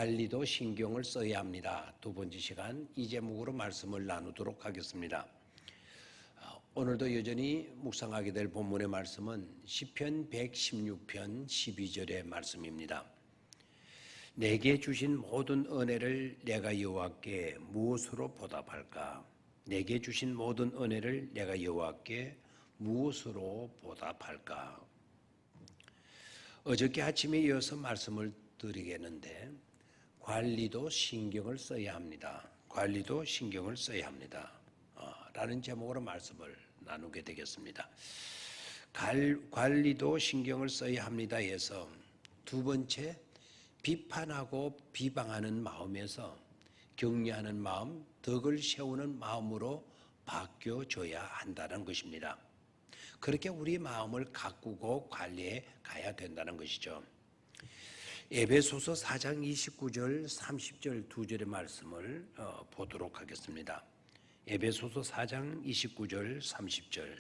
관리도 신경을 써야 합니다. 두 번째 시간 이 제목으로 말씀을 나누도록 하겠습니다. 오늘도 여전히 묵상하게 될 본문의 말씀은 시편 116편 12절의 말씀입니다. 내게 주신 모든 은혜를 내가 여호와께 무엇으로 보답할까? 내게 주신 모든 은혜를 내가 여호와께 무엇으로 보답할까? 어저께 아침에 이어서 말씀을 드리겠는데 관리도 신경을 써야 합니다. 관리도 신경을 써야 합니다. 라는 제목으로 말씀을 나누게 되겠습니다. 관리도 신경을 써야 합니다에서 두 번째, 비판하고 비방하는 마음에서 격려하는 마음, 덕을 세우는 마음으로 바뀌어져야 한다는 것입니다. 그렇게 우리 마음을 가꾸고 관리해 가야 된다는 것이죠. 에베소서 4장 29절 30절 두 절의 말씀을 보도록 하겠습니다. 에베소서 4장 29절 30절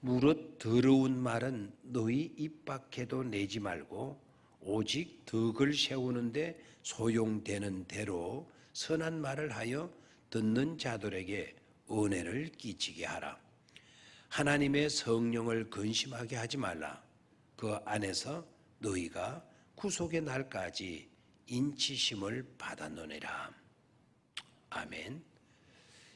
무릇 더러운 말은 너희 입 밖에도 내지 말고 오직 덕을 세우는데 소용되는 대로 선한 말을 하여 듣는 자들에게 은혜를 끼치게 하라. 하나님의 성령을 근심하게 하지 말라. 그 안에서 너희가 구속의 날까지 인치심을 받았느니라. 아멘.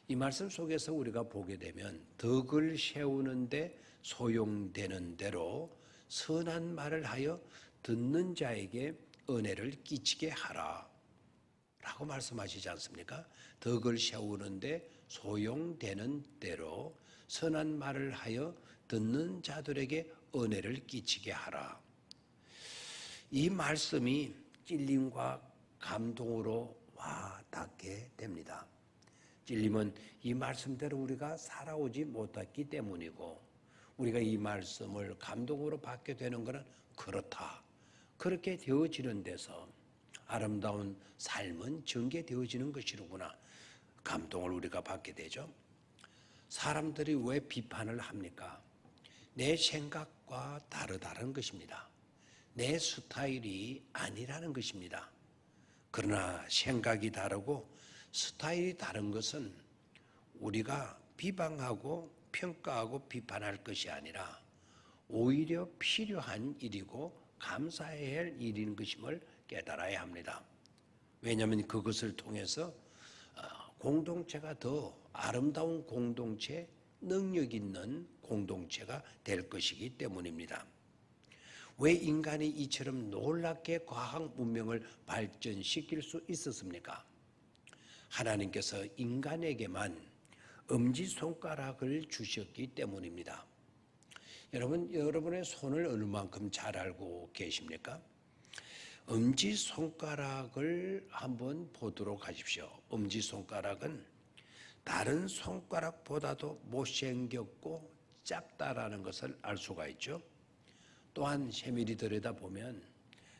이 말씀 속에서 우리가 보게 되면 덕을 세우는데 소용되는 대로 선한 말을 하여 듣는 자에게 은혜를 끼치게 하라 라고 말씀하시지 않습니까? 덕을 세우는데 소용되는 대로 선한 말을 하여 듣는 자들에게 은혜를 끼치게 하라. 이 말씀이 찔림과 감동으로 와 닿게 됩니다. 찔림은 이 말씀대로 우리가 살아오지 못했기 때문이고 우리가 이 말씀을 감동으로 받게 되는 것은 그렇다. 그렇게 되어지는 데서 아름다운 삶은 전개되어지는 것이로구나. 감동을 우리가 받게 되죠. 사람들이 왜 비판을 합니까? 내 생각과 다르다는 것입니다. 내 스타일이 아니라는 것입니다. 그러나 생각이 다르고 스타일이 다른 것은 우리가 비방하고 평가하고 비판할 것이 아니라 오히려 필요한 일이고 감사해야 할 일인 것임을 깨달아야 합니다. 왜냐하면 그것을 통해서 공동체가 더 아름다운 공동체, 능력 있는 공동체가 될 것이기 때문입니다. 왜 인간이 이처럼 놀랍게 과학 문명을 발전시킬 수 있었습니까? 하나님께서 인간에게만 엄지손가락을 주셨기 때문입니다. 여러분의 손을 얼마만큼 잘 알고 계십니까? 엄지손가락을 한번 보도록 하십시오. 엄지손가락은 다른 손가락보다도 못생겼고 짧다라는 것을 알 수가 있죠. 또한 세밀히 들여다보면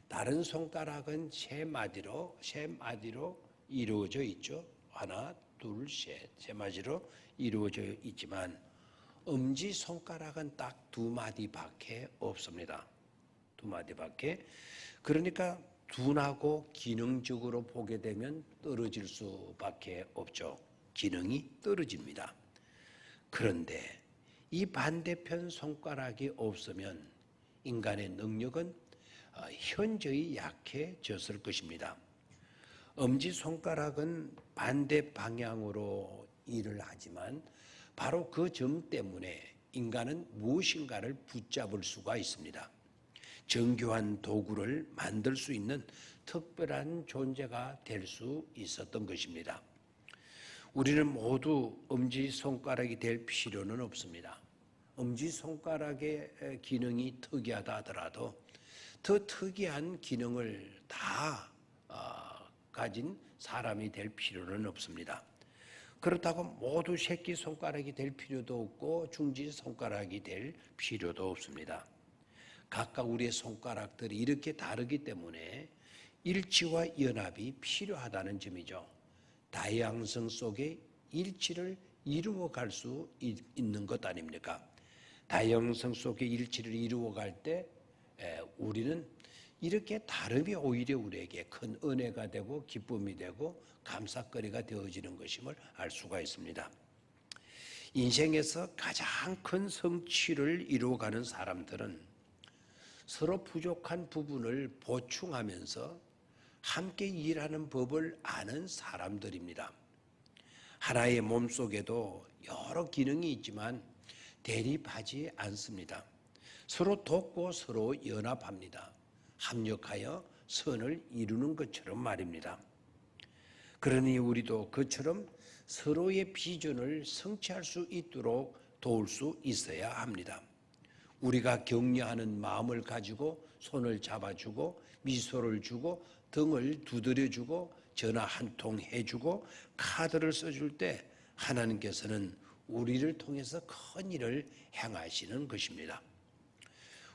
다른 손가락은 세 마디로 이루어져 있죠. 하나, 둘, 셋, 세 마디로 이루어져 있지만 엄지손가락은 딱 두 마디밖에 없습니다. 두 마디밖에. 그러니까 둔하고 기능적으로 보게 되면 떨어질 수밖에 없죠. 기능이 떨어집니다. 그런데 이 반대편 손가락이 없으면 인간의 능력은 현저히 약해졌을 것입니다. 엄지손가락은 반대 방향으로 일을 하지만 바로 그 점 때문에 인간은 무엇인가를 붙잡을 수가 있습니다. 정교한 도구를 만들 수 있는 특별한 존재가 될 수 있었던 것입니다. 우리는 모두 엄지손가락이 될 필요는 없습니다. 엄지손가락의 기능이 특이하다 하더라도 더 특이한 기능을 다 가진 사람이 될 필요는 없습니다. 그렇다고 모두 새끼손가락이 될 필요도 없고 중지손가락이 될 필요도 없습니다. 각각 우리의 손가락들이 이렇게 다르기 때문에 일치와 연합이 필요하다는 점이죠. 다양성 속에 일치를 이루어갈 수 있는 것 아닙니까? 다양성 속에 일치를 이루어갈 때 우리는 이렇게 다름이 오히려 우리에게 큰 은혜가 되고 기쁨이 되고 감사거리가 되어지는 것임을 알 수가 있습니다. 인생에서 가장 큰 성취를 이루어가는 사람들은 서로 부족한 부분을 보충하면서 함께 일하는 법을 아는 사람들입니다. 하나의 몸 속에도 여러 기능이 있지만 대립하지 않습니다. 서로 돕고 서로 연합합니다. 합력하여 선을 이루는 것처럼 말입니다. 그러니 우리도 그처럼 서로의 비전을 성취할 수 있도록 도울 수 있어야 합니다. 우리가 격려하는 마음을 가지고 손을 잡아주고 미소를 주고 등을 두드려주고 전화 한 통 해주고 카드를 써줄 때 하나님께서는 우리를 통해서 큰 일을 행하시는 것입니다.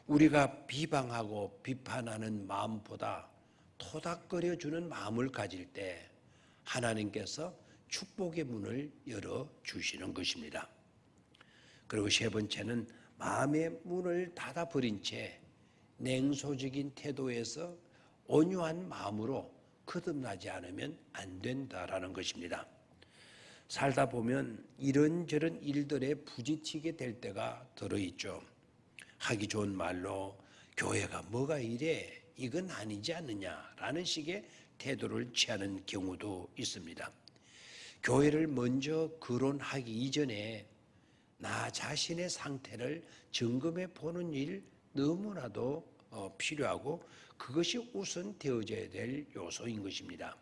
우리가 비방하고 비판하는 마음보다 토닥거려주는 마음을 가질 때 하나님께서 축복의 문을 열어주시는 것입니다. 그리고 세 번째는 마음의 문을 닫아버린 채 냉소적인 태도에서 온유한 마음으로 거듭나지 않으면 안 된다라는 것입니다. 살다 보면 이런저런 일들에 부딪히게 될 때가 들어있죠. 하기 좋은 말로 교회가 뭐가 이래? 이건 아니지 않느냐라는 식의 태도를 취하는 경우도 있습니다. 교회를 먼저 거론하기 이전에 나 자신의 상태를 점검해 보는 일 너무나도 필요하고 그것이 우선 되어져야 될 요소인 것입니다.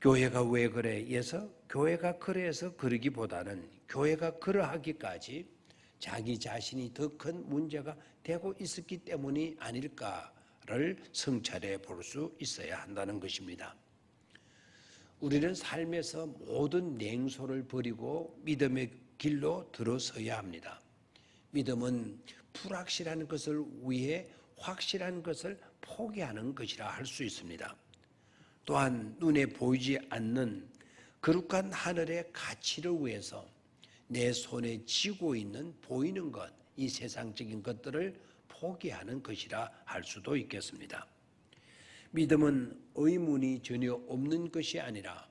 교회가 왜 그래? 에서 교회가 그래서 그러기보다는 교회가 그러하기까지 자기 자신이 더 큰 문제가 되고 있었기 때문이 아닐까를 성찰해 볼 수 있어야 한다는 것입니다. 우리는 삶에서 모든 냉소를 버리고 믿음의 길로 들어서야 합니다. 믿음은 불확실한 것을 위해 확실한 것을 포기하는 것이라 할 수 있습니다. 또한 눈에 보이지 않는 거룩한 하늘의 가치를 위해서 내 손에 쥐고 있는 보이는 것, 이 세상적인 것들을 포기하는 것이라 할 수도 있겠습니다. 믿음은 의문이 전혀 없는 것이 아니라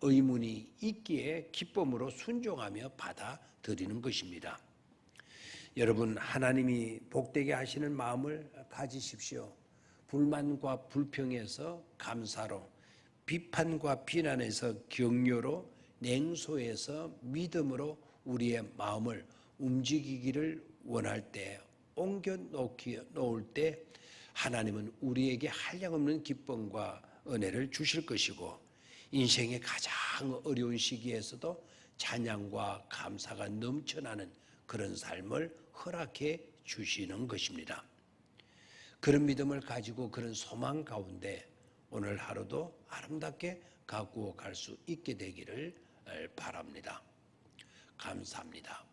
의문이 있기에 기쁨으로 순종하며 받아들이는 것입니다. 여러분, 하나님이 복되게 하시는 마음을 가지십시오. 불만과 불평에서 감사로, 비판과 비난에서 격려로, 냉소에서 믿음으로 우리의 마음을 움직이기를 원할 때, 옮겨 놓을 때 하나님은 우리에게 한량없는 기쁨과 은혜를 주실 것이고 인생의 가장 어려운 시기에서도 찬양과 감사가 넘쳐나는 그런 삶을 허락해 주시는 것입니다. 그런 믿음을 가지고 그런 소망 가운데 오늘 하루도 아름답게 가꾸어 갈 수 있게 되기를 바랍니다. 감사합니다.